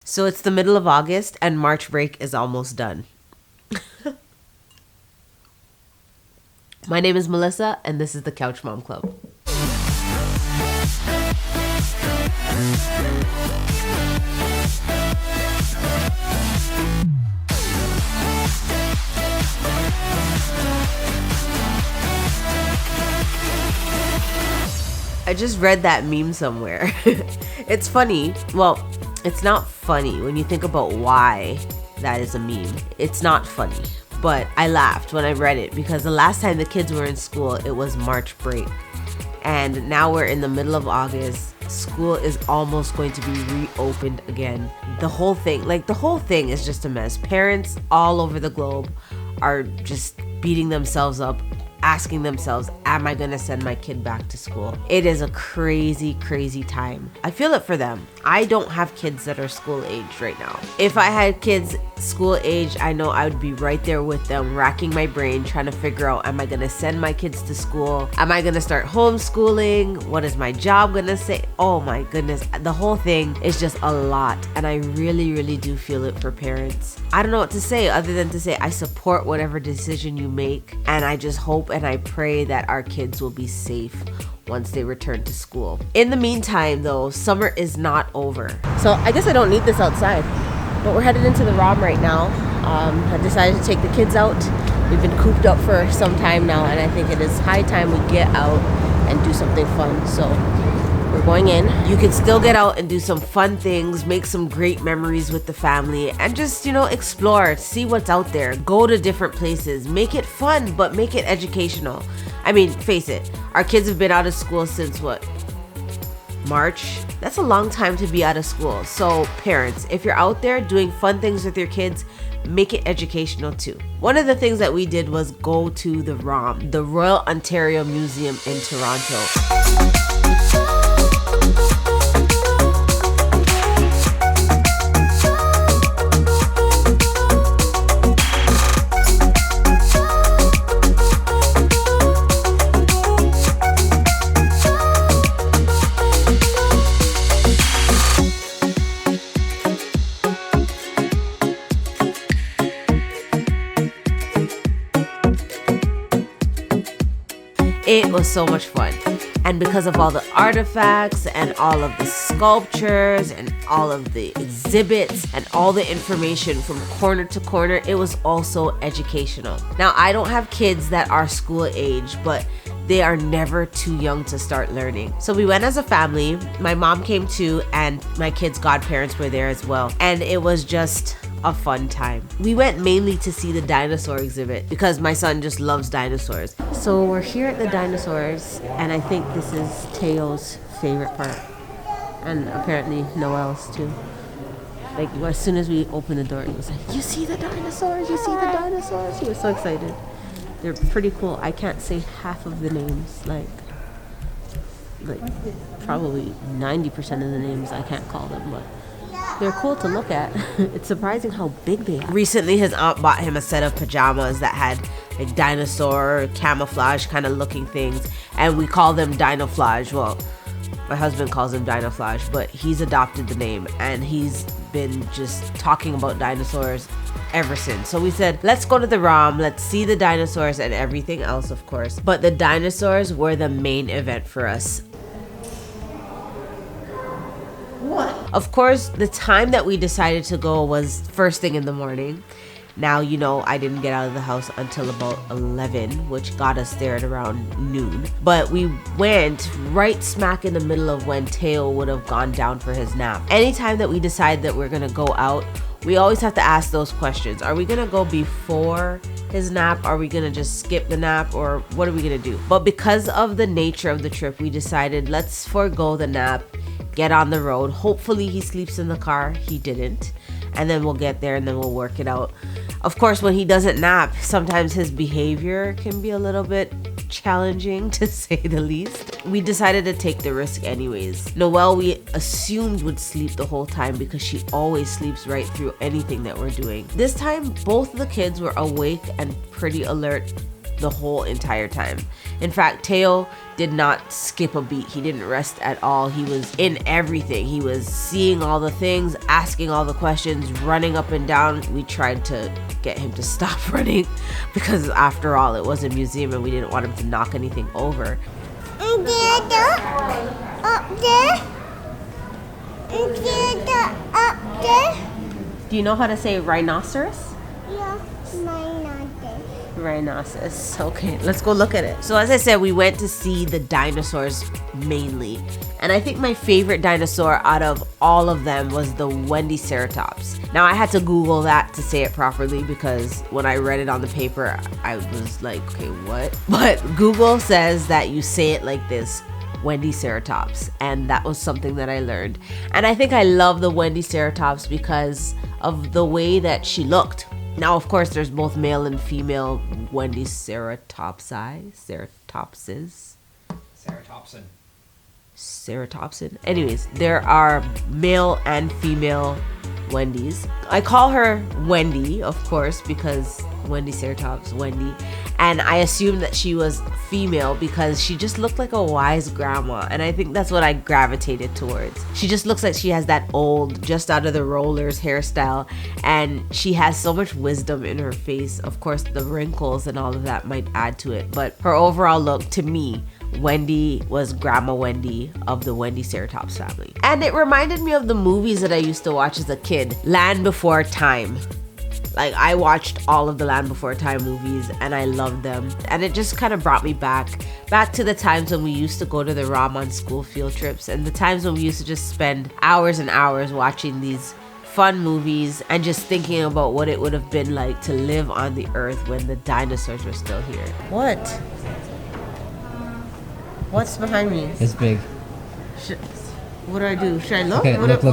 So it's the middle of August and March break is almost done. My name is Melissa and this is the Couch Mom Club. I just read that meme somewhere. It's funny. Well, it's not funny when you think about why that is a meme. It's not funny. But I laughed when I read it because the last time the kids were in school, it was March break. And now we're in the middle of August. School is almost going to be reopened again. The whole thing is just a mess. Parents all over the globe are just beating themselves up, asking themselves, am I gonna send my kid back to school? It is a crazy, crazy time. I feel it for them. I don't have kids that are school age right now. If I had kids school age, I know I would be right there with them, racking my brain, trying to figure out, am I gonna send my kids to school? Am I gonna start homeschooling? What is my job gonna say? Oh my goodness, the whole thing is just a lot. And I really, really do feel it for parents. I don't know what to say other than to say I support whatever decision you make. And I just hope and I pray that our kids will be safe once they return to school. In the meantime though, summer is not over. So I guess I don't need this outside, but we're headed into the ROM right now. I decided to take the kids out. We've been cooped up for some time now and I think it is high time we get out and do something fun. So we're going in. You can still get out and do some fun things, make some great memories with the family, and just, explore, see what's out there, go to different places, make it fun, but make it educational. I mean, face it, our kids have been out of school since what? March? That's a long time to be out of school. So parents, if you're out there doing fun things with your kids, make it educational too. One of the things that we did was go to the ROM, the Royal Ontario Museum in Toronto. It was so much fun. And because of all the artifacts and all of the sculptures and all of the exhibits and all the information from corner to corner, it was also educational. Now, I don't have kids that are school age, but they are never too young to start learning. So we went as a family. My mom came too, and my kids' godparents were there as well. And it was just a fun time. We went mainly to see the dinosaur exhibit because my son just loves dinosaurs. So we're here at the dinosaurs, and I think this is Teo's favorite part. And apparently Noel's too. Like as soon as we opened the door, he was like, you see the dinosaurs, you see the dinosaurs. He was so excited. They're pretty cool. I can't say half of the names, like probably 90% of the names I can't call them, but they're cool to look at. It's surprising how big they are. Recently, his aunt bought him a set of pajamas that had like dinosaur camouflage kind of looking things, and we call them Dinoflage. Well, my husband calls them Dinoflage, but he's adopted the name, and he's been just talking about dinosaurs ever since. So we said, let's go to the ROM, let's see the dinosaurs and everything else, of course. But the dinosaurs were the main event for us. What? Of course, the time that we decided to go was first thing in the morning. Now, I didn't get out of the house until about 11, which got us there at around noon. But we went right smack in the middle of when Teo would have gone down for his nap. Anytime that we decide that we're gonna go out, we always have to ask those questions. Are we gonna go before his nap? Are we gonna just skip the nap? Or what are we gonna do? But because of the nature of the trip, we decided let's forego the nap, get on the road. Hopefully he sleeps in the car. He didn't. And then we'll get there and then we'll work it out. Of course, when he doesn't nap, sometimes his behavior can be a little bit challenging, to say the least. We decided to take the risk anyways. Noelle, we assumed would sleep the whole time because she always sleeps right through anything that we're doing. This time, both of the kids were awake and pretty alert the whole entire time. In fact, Teo did not skip a beat. He didn't rest at all. He was in everything. He was seeing all the things, asking all the questions, running up and down. We tried to get him to stop running because after all, it was a museum and we didn't want him to knock anything over. Up there. Up there. Do you know how to say rhinoceros? Yeah, Rhinoceros. Okay, let's go look at it. So as I said, we went to see the dinosaurs mainly. And I think my favorite dinosaur out of all of them was the Wendiceratops. Now I had to Google that to say it properly because when I read it on the paper, I was like, okay, what? But Google says that you say it like this, Wendiceratops, and that was something that I learned. And I think I love the Wendiceratops because of the way that she looked. Now, of course, there's both male and female Wendiceratopsi, ceratopsin. Anyways, there are male and female Wendy's. I call her Wendy, of course, because Wendiceratops, Wendy. And I assumed that she was female because she just looked like a wise grandma. And I think that's what I gravitated towards. She just looks like she has that old, just out of the rollers hairstyle. And she has so much wisdom in her face. Of course, the wrinkles and all of that might add to it. But her overall look, to me, Wendy was Grandma Wendy of the Wendiceratops family. And it reminded me of the movies that I used to watch as a kid. Land Before Time. Like, I watched all of the Land Before Time movies and I loved them. And it just kind of brought me back to the times when we used to go to the ROM on school field trips and the times when we used to just spend hours and hours watching these fun movies and just thinking about what it would have been like to live on the earth when the dinosaurs were still here. What? What's behind me? It's big. What do I do? Should I look? Okay, look.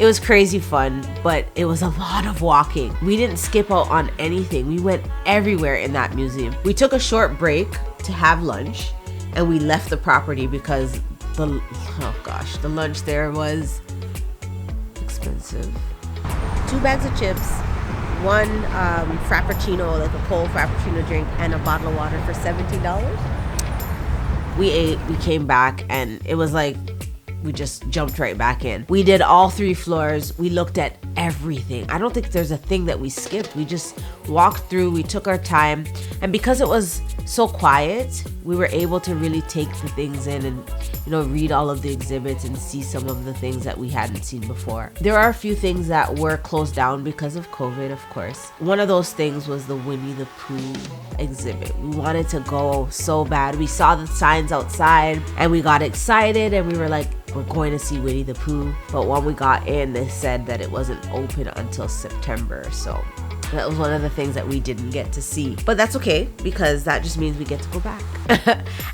It was crazy fun, but it was a lot of walking. We didn't skip out on anything. We went everywhere in that museum. We took a short break to have lunch and we left the property because the lunch there was expensive. 2 bags of chips, 1 frappuccino, like a cold frappuccino drink, and a bottle of water for $17. We ate, we came back, and it was like we just jumped right back in. We did all 3 floors. We looked at everything. I don't think there's a thing that we skipped. We just walked through, we took our time. And because it was so quiet, we were able to really take the things in and, read all of the exhibits and see some of the things that we hadn't seen before. There are a few things that were closed down because of COVID, of course. One of those things was the Winnie the Pooh exhibit. We wanted to go so bad. We saw the signs outside and we got excited and we were like, we're going to see Winnie the Pooh. But when we got in, they said that it wasn't open until September. So that was one of the things that we didn't get to see. But that's okay, because that just means we get to go back.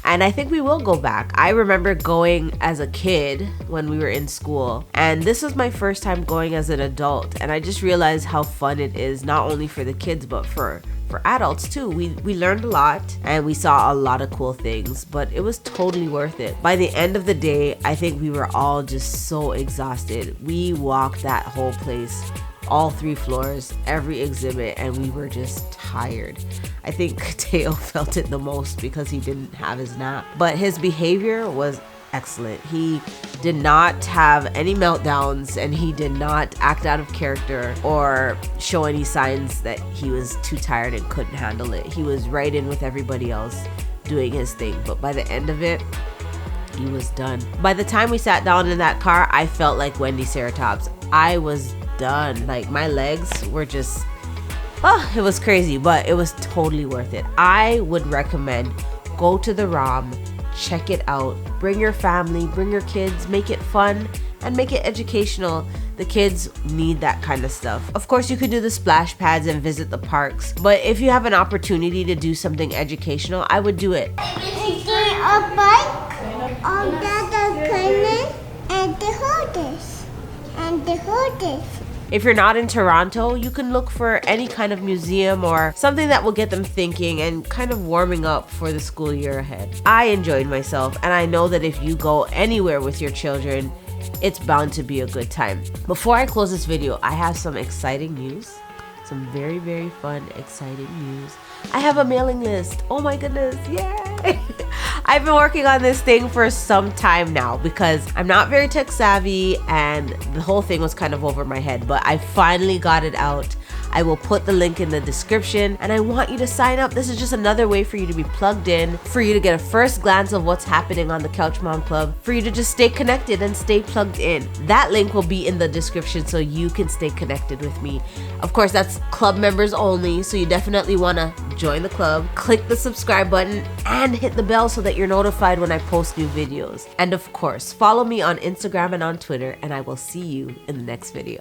And I think we will go back. I remember going as a kid when we were in school. And this was my first time going as an adult. And I just realized how fun it is, not only for the kids, but for adults too. We learned a lot and we saw a lot of cool things, but it was totally worth it. By the end of the day, I think we were all just so exhausted. We walked that whole place, all 3 floors, every exhibit, and we were just tired. I think Teo felt it the most because he didn't have his nap, but his behavior was excellent. He did not have any meltdowns and he did not act out of character or show any signs that he was too tired and couldn't handle it. He was right in with everybody else doing his thing, but by the end of it, he was done. By the time we sat down in that car, I felt like Wendiceratops. I was done. Like, my legs were just, it was crazy, but it was totally worth it. I would recommend go to the ROM, check it out, bring your family, bring your kids, make it fun and make it educational. The kids need that kind of stuff. Of course, you could do the splash pads and visit the parks, but if you have an opportunity to do something educational, I would do it. Is there a bike? On that equipment and the horses. If you're not in Toronto, you can look for any kind of museum or something that will get them thinking and kind of warming up for the school year ahead. I enjoyed myself, and I know that if you go anywhere with your children, it's bound to be a good time. Before I close this video, I have some exciting news. Some very, very fun, exciting news. I have a mailing list. Oh my goodness, yay! I've been working on this thing for some time now because I'm not very tech savvy and the whole thing was kind of over my head, but I finally got it out. I will put the link in the description and I want you to sign up. This is just another way for you to be plugged in, for you to get a first glance of what's happening on the Couch Mom Club, for you to just stay connected and stay plugged in. That link will be in the description so you can stay connected with me. Of course, that's club members only, so you definitely want to join the club, click the subscribe button, and hit the bell so that you're notified when I post new videos. And of course, follow me on Instagram and on Twitter, and I will see you in the next video.